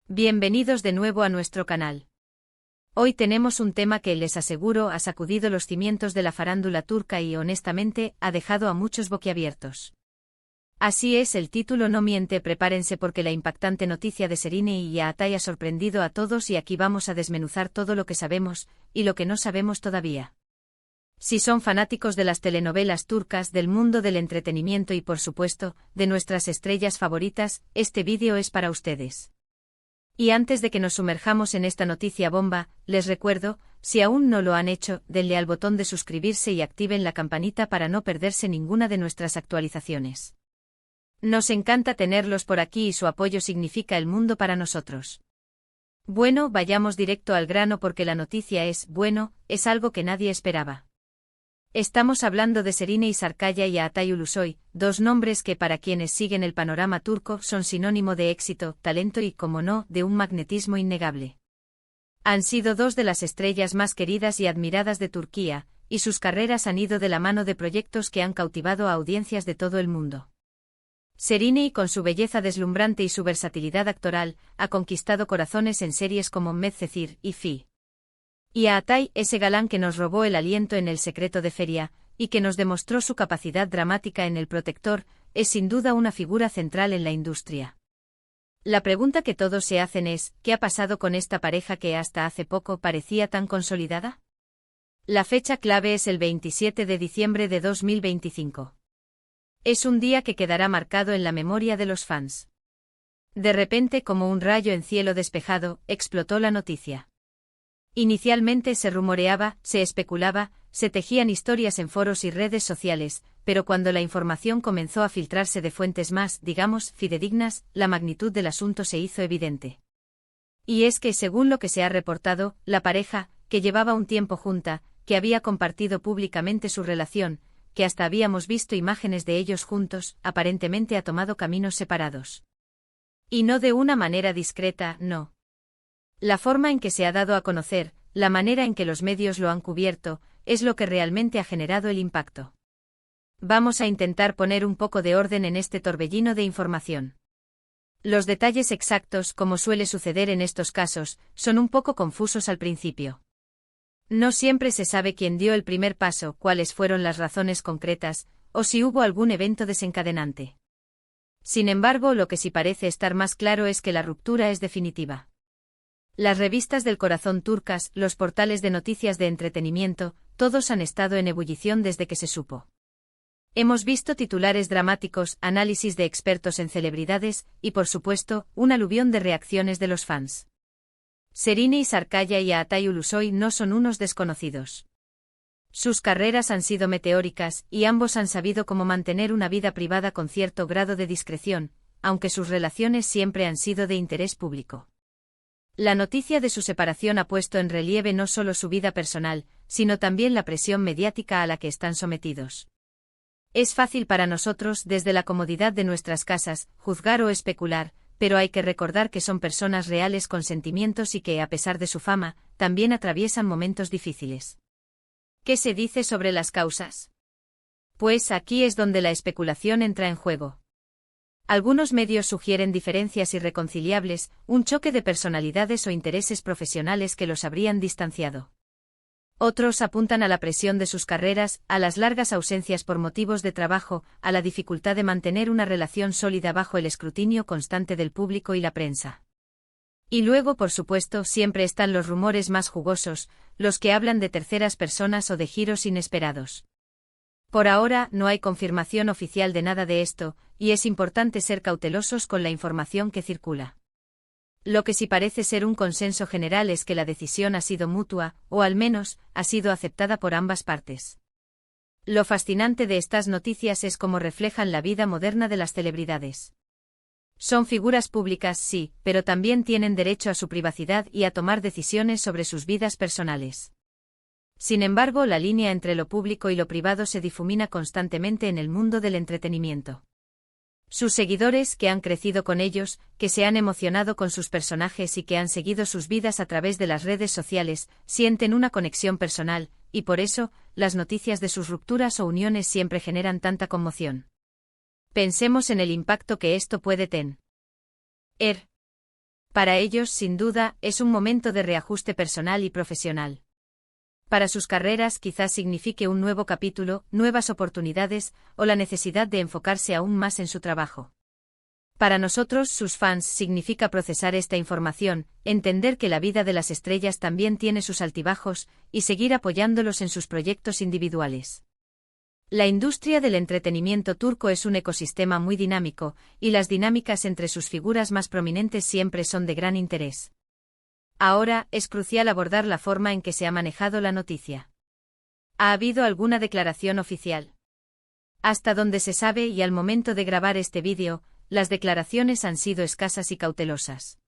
Bienvenidos de nuevo a nuestro canal. Hoy tenemos un tema que, les aseguro, ha sacudido los cimientos de la farándula turca y, honestamente, ha dejado a muchos boquiabiertos. Así es, el título no miente, prepárense porque la impactante noticia de Serine y Yahatay ha sorprendido a todos y aquí vamos a desmenuzar todo lo que sabemos, y lo que no sabemos todavía. Si son fanáticos de las telenovelas turcas, del mundo del entretenimiento y por supuesto, de nuestras estrellas favoritas, este vídeo es para ustedes. Y antes de que nos sumerjamos en esta noticia bomba, les recuerdo, si aún no lo han hecho, denle al botón de suscribirse y activen la campanita para no perderse ninguna de nuestras actualizaciones. Nos encanta tenerlos por aquí y su apoyo significa el mundo para nosotros. Bueno, vayamos directo al grano porque la noticia es algo que nadie esperaba. Estamos hablando de Serine Sarıkaya y Yahatay Ulusoy, dos nombres que para quienes siguen el panorama turco son sinónimo de éxito, talento y, como no, de un magnetismo innegable. Han sido dos de las estrellas más queridas y admiradas de Turquía, y sus carreras han ido de la mano de proyectos que han cautivado a audiencias de todo el mundo. Serine, con su belleza deslumbrante y su versatilidad actoral, ha conquistado corazones en series como Medcezir y Fi. Y Yahatay, ese galán que nos robó el aliento en El secreto de Feria, y que nos demostró su capacidad dramática en El protector, es sin duda una figura central en la industria. La pregunta que todos se hacen es, ¿qué ha pasado con esta pareja que hasta hace poco parecía tan consolidada? La fecha clave es el 27 de diciembre de 2025. Es un día que quedará marcado en la memoria de los fans. De repente, como un rayo en cielo despejado, explotó la noticia. Inicialmente se rumoreaba, se especulaba, se tejían historias en foros y redes sociales, pero cuando la información comenzó a filtrarse de fuentes más, digamos, fidedignas, la magnitud del asunto se hizo evidente. Y es que, según lo que se ha reportado, la pareja, que llevaba un tiempo junta, que había compartido públicamente su relación, que hasta habíamos visto imágenes de ellos juntos, aparentemente ha tomado caminos separados. Y no de una manera discreta, no. La forma en que se ha dado a conocer, la manera en que los medios lo han cubierto, es lo que realmente ha generado el impacto. Vamos a intentar poner un poco de orden en este torbellino de información. Los detalles exactos, como suele suceder en estos casos, son un poco confusos al principio. No siempre se sabe quién dio el primer paso, cuáles fueron las razones concretas, o si hubo algún evento desencadenante. Sin embargo, lo que sí parece estar más claro es que la ruptura es definitiva. Las revistas del corazón turcas, los portales de noticias de entretenimiento, todos han estado en ebullición desde que se supo. Hemos visto titulares dramáticos, análisis de expertos en celebridades, y por supuesto, un aluvión de reacciones de los fans. Serine Sarıkaya y Yahatay Ulusoy no son unos desconocidos. Sus carreras han sido meteóricas, y ambos han sabido cómo mantener una vida privada con cierto grado de discreción, aunque sus relaciones siempre han sido de interés público. La noticia de su separación ha puesto en relieve no solo su vida personal, sino también la presión mediática a la que están sometidos. Es fácil para nosotros, desde la comodidad de nuestras casas, juzgar o especular, pero hay que recordar que son personas reales con sentimientos y que, a pesar de su fama, también atraviesan momentos difíciles. ¿Qué se dice sobre las causas? Pues aquí es donde la especulación entra en juego. Algunos medios sugieren diferencias irreconciliables, un choque de personalidades o intereses profesionales que los habrían distanciado. Otros apuntan a la presión de sus carreras, a las largas ausencias por motivos de trabajo, a la dificultad de mantener una relación sólida bajo el escrutinio constante del público y la prensa. Y luego, por supuesto, siempre están los rumores más jugosos, los que hablan de terceras personas o de giros inesperados. Por ahora, no hay confirmación oficial de nada de esto, y es importante ser cautelosos con la información que circula. Lo que sí parece ser un consenso general es que la decisión ha sido mutua, o al menos, ha sido aceptada por ambas partes. Lo fascinante de estas noticias es cómo reflejan la vida moderna de las celebridades. Son figuras públicas, sí, pero también tienen derecho a su privacidad y a tomar decisiones sobre sus vidas personales. Sin embargo, la línea entre lo público y lo privado se difumina constantemente en el mundo del entretenimiento. Sus seguidores, que han crecido con ellos, que se han emocionado con sus personajes y que han seguido sus vidas a través de las redes sociales, sienten una conexión personal, y por eso, las noticias de sus rupturas o uniones siempre generan tanta conmoción. Pensemos en el impacto que esto puede tener. Para ellos, sin duda, es un momento de reajuste personal y profesional. Para sus carreras quizás signifique un nuevo capítulo, nuevas oportunidades, o la necesidad de enfocarse aún más en su trabajo. Para nosotros, sus fans, significa procesar esta información, entender que la vida de las estrellas también tiene sus altibajos, y seguir apoyándolos en sus proyectos individuales. La industria del entretenimiento turco es un ecosistema muy dinámico, y las dinámicas entre sus figuras más prominentes siempre son de gran interés. Ahora, es crucial abordar la forma en que se ha manejado la noticia. ¿Ha habido alguna declaración oficial? Hasta donde se sabe y al momento de grabar este vídeo, las declaraciones han sido escasas y cautelosas.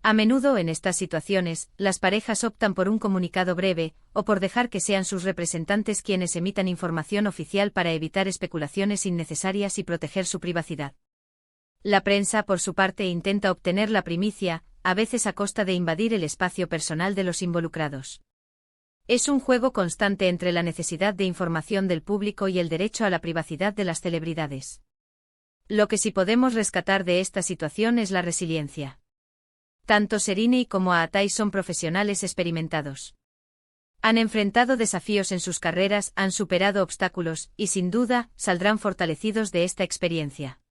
A menudo en estas situaciones, las parejas optan por un comunicado breve, o por dejar que sean sus representantes quienes emitan información oficial para evitar especulaciones innecesarias y proteger su privacidad. La prensa, por su parte, intenta obtener la primicia, a veces a costa de invadir el espacio personal de los involucrados. Es un juego constante entre la necesidad de información del público y el derecho a la privacidad de las celebridades. Lo que sí podemos rescatar de esta situación es la resiliencia. Tanto Serine como Atay son profesionales experimentados. Han enfrentado desafíos en sus carreras, han superado obstáculos, y sin duda, saldrán fortalecidos de esta experiencia.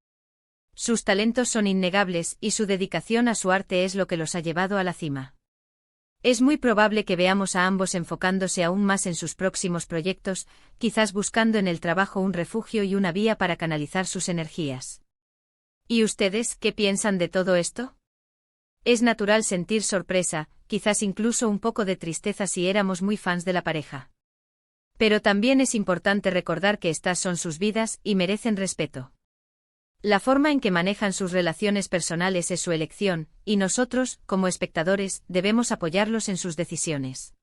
Sus talentos son innegables, y su dedicación a su arte es lo que los ha llevado a la cima. Es muy probable que veamos a ambos enfocándose aún más en sus próximos proyectos, quizás buscando en el trabajo un refugio y una vía para canalizar sus energías. ¿Y ustedes, qué piensan de todo esto? Es natural sentir sorpresa, quizás incluso un poco de tristeza si éramos muy fans de la pareja. Pero también es importante recordar que estas son sus vidas y merecen respeto. La forma en que manejan sus relaciones personales es su elección, y nosotros, como espectadores, debemos apoyarlos en sus decisiones.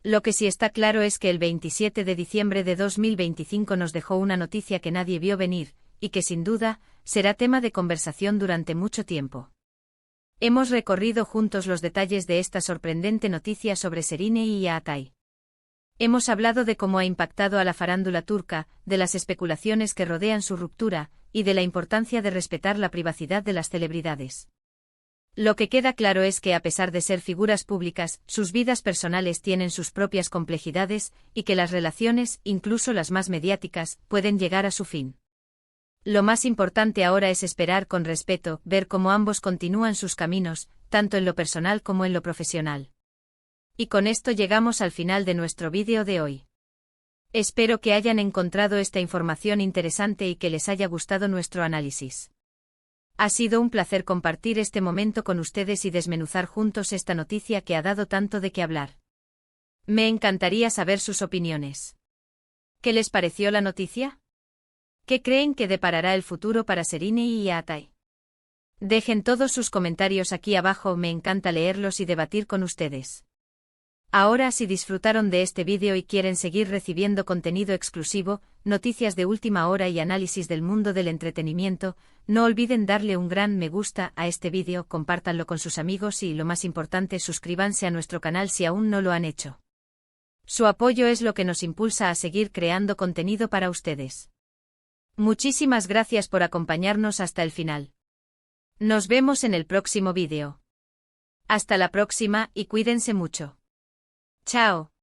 Lo que sí está claro es que el 27 de diciembre de 2025 nos dejó una noticia que nadie vio venir, y que sin duda, será tema de conversación durante mucho tiempo. Hemos recorrido juntos los detalles de esta sorprendente noticia sobre Serine y Atay. Hemos hablado de cómo ha impactado a la farándula turca, de las especulaciones que rodean su ruptura, y de la importancia de respetar la privacidad de las celebridades. Lo que queda claro es que a pesar de ser figuras públicas, sus vidas personales tienen sus propias complejidades, y que las relaciones, incluso las más mediáticas, pueden llegar a su fin. Lo más importante ahora es esperar con respeto, ver cómo ambos continúan sus caminos, tanto en lo personal como en lo profesional. Y con esto llegamos al final de nuestro vídeo de hoy. Espero que hayan encontrado esta información interesante y que les haya gustado nuestro análisis. Ha sido un placer compartir este momento con ustedes y desmenuzar juntos esta noticia que ha dado tanto de qué hablar. Me encantaría saber sus opiniones. ¿Qué les pareció la noticia? ¿Qué creen que deparará el futuro para Serine y Atay? Dejen todos sus comentarios aquí abajo, me encanta leerlos y debatir con ustedes. Ahora, si disfrutaron de este vídeo y quieren seguir recibiendo contenido exclusivo, noticias de última hora y análisis del mundo del entretenimiento, no olviden darle un gran me gusta a este vídeo, compártanlo con sus amigos y, lo más importante, suscríbanse a nuestro canal si aún no lo han hecho. Su apoyo es lo que nos impulsa a seguir creando contenido para ustedes. Muchísimas gracias por acompañarnos hasta el final. Nos vemos en el próximo vídeo. Hasta la próxima y cuídense mucho. Chao.